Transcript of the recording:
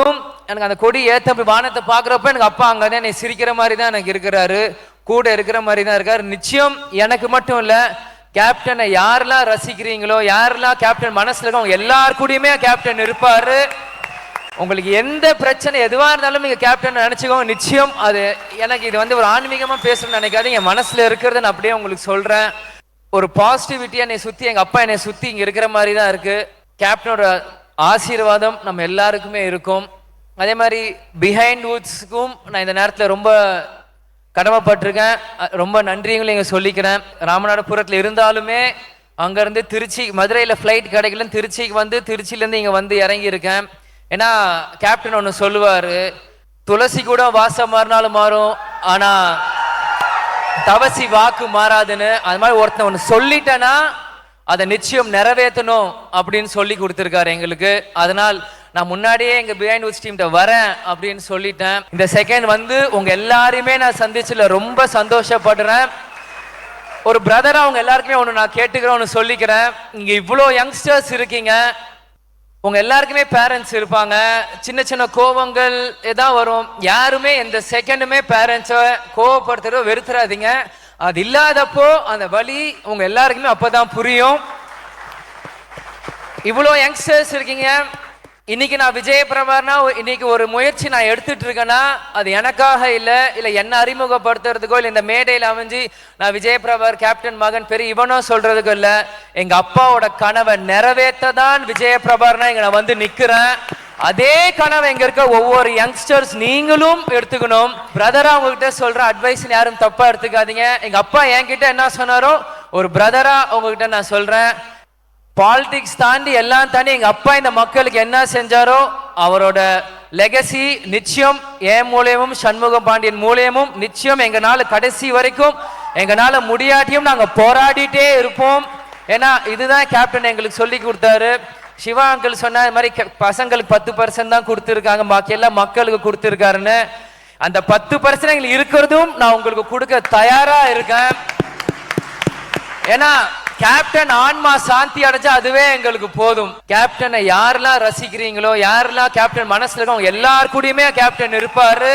போதும் எனக்கு அந்த கொடி ஏத்த வானத்தை பாக்குறப்ப எனக்கு அப்பா அங்கதான் என்னை சிரிக்கிற மாதிரி தான் எனக்கு இருக்கிறாரு, கூட இருக்கிற மாதிரி தான் இருக்காரு. நிச்சயம் எனக்கு மட்டும் இல்ல, கேப்டனை யாரெல்லாம் ரசிக்கிறீங்களோ, யாரெல்லாம் கேப்டன் மனசுல இருக்கவங்க எல்லாரு கூடயுமே கேப்டன் இருப்பாரு. உங்களுக்கு எந்த பிரச்சனை எதுவா இருந்தாலும் நீங்க கேப்டன் நினைச்சுக்கோங்க. நிச்சயம் அது எனக்கு இது ஒரு ஆன்மீகமா பேசணும்னு நினைக்காது, என் மனசுல இருக்கிறத நான் அப்படியே உங்களுக்கு சொல்றேன். ஒரு பாசிட்டிவிட்டியா என்னை சுத்தி எங்க அப்பா என்னை சுத்தி இங்க இருக்கிற மாதிரி தான் இருக்கு. கேப்டனோட ஆசீர்வாதம் நம்ம எல்லாருக்குமே இருக்கும். அதே மாதிரி பிஹைண்ட் வுட்ஸ்க்கும் நான் இந்த நேரத்தில் ரொம்ப கடமைப்பட்டிருக்கேன். ரொம்ப நன்றிங்களும் இங்கே சொல்லிக்கிறேன். ராமநாதபுரத்தில் இருந்தாலுமே அங்கேருந்து திருச்சி, மதுரையில் ஃப்ளைட் கிடைக்கலன்னு திருச்சிக்கு திருச்சியிலேருந்து இங்கே இறங்கியிருக்கேன். ஏன்னா கேப்டன் ஒன்று சொல்லுவார், துளசி கூட வாசம் மாறினாலும் மாறும், ஆனால் தவசி வாக்கு மாறாதுன்னு. அது மாதிரி ஒருத்தன் ஒன்று சொல்லிட்டேன்னா அதை நிச்சயம் நிறைவேற்றணும் அப்படின்னு சொல்லி கொடுத்துருக்காரு எங்களுக்கு. அதனால் நான் முன்னாடியே எங்க பிஹைண்ட் வுட்ஸ் டீம்கிட்ட வரேன் அப்படின்னு சொல்லிட்டேன். இந்த செகண்ட் உங்க எல்லாரையுமே நான் சந்திச்சுல ரொம்ப சந்தோஷப்படுறேன். ஒரு பிரதரா அவங்க எல்லாருக்குமே ஒன்று நான் கேட்டுக்கிறேன், ஒன்று சொல்லிக்கிறேன். இங்க இவ்வளோ யங்ஸ்டர்ஸ் இருக்கீங்க, உங்க எல்லாருக்குமே பேரண்ட்ஸ் இருப்பாங்க. சின்ன சின்ன கோபங்கள் ஏதாவது வரும். யாருமே எந்த செகண்டுமே பேரண்ட்ஸை கோவப்படுத்துறதோ வெறுத்துறாதீங்க. அது இல்லாதப்போ அந்த வலி உங்க எல்லாருக்குமே அப்பதான் புரியும். இவ்வளோ யங்ஸ்டர்ஸ் இருக்கீங்க. இன்னைக்கு நான் விஜயபிரபார்னா இன்னைக்கு ஒரு முயற்சி நான் எடுத்துட்டு இருக்கேன்னா அது எனக்காக இல்லை என்ன அறிமுகப்படுத்துறதுக்கோ இல்லை இந்த மேடையில் அமைஞ்சு நான் விஜயபிரபார் கேப்டன் மகன் பெரிய இவனோ சொல்றதுக்கோ இல்லை, எங்க அப்பாவோட கனவை நிறைவேற்றதான் விஜயபிரபார்னா இங்க நான் நிக்கிறேன். அதே கனவை எங்க இருக்க ஒவ்வொரு யங்ஸ்டர்ஸ் நீங்களும் எடுத்துக்கணும். பிரதரா உங்ககிட்ட சொல்ற அட்வைஸ் யாரும் தப்பா எடுத்துக்காதீங்க. எங்க அப்பா என்கிட்ட என்ன சொன்னாரோ ஒரு பிரதரா உங்ககிட்ட நான் சொல்றேன். பாலிடிக்ஸ் தாண்டி எல்லாம் தாண்டி எங்க அப்பா இந்த மக்களுக்கு என்ன செஞ்சாரோ அவரோட லெகசி நிச்சயம் என் மூலியமும் சண்முக பாண்டியன் மூலியமும் நிச்சயம் எங்கனால கடைசி வரைக்கும் எங்கனால முடியாட்டியும் நாங்க போராடிட்டே இருப்போம். ஏன்னா இதுதான் கேப்டன் எங்களுக்கு சொல்லி கொடுத்தாரு. சிவா அங்கிள் சொன்ன மாதிரி பசங்களுக்கு 10% தான் கொடுத்துருக்காங்க, பாக்கி எல்லாம் மக்களுக்கு கொடுத்துருக்காருன்னு. அந்த 10% எங்களுக்கு இருக்கிறதும் நான் உங்களுக்கு கொடுக்க தயாரா இருக்கேன். ஏன்னா கேப்டன் ஆன்மா சாந்தி அடைஞ்சா அதுவே எங்களுக்கு போதும். கேப்டனை யாரெல்லாம் ரசிக்கிறீங்களோ, யாரெல்லாம் கேப்டன் மனசுல இருக்கவங்க எல்லாரு கூடயுமே கேப்டன் இருப்பாரு.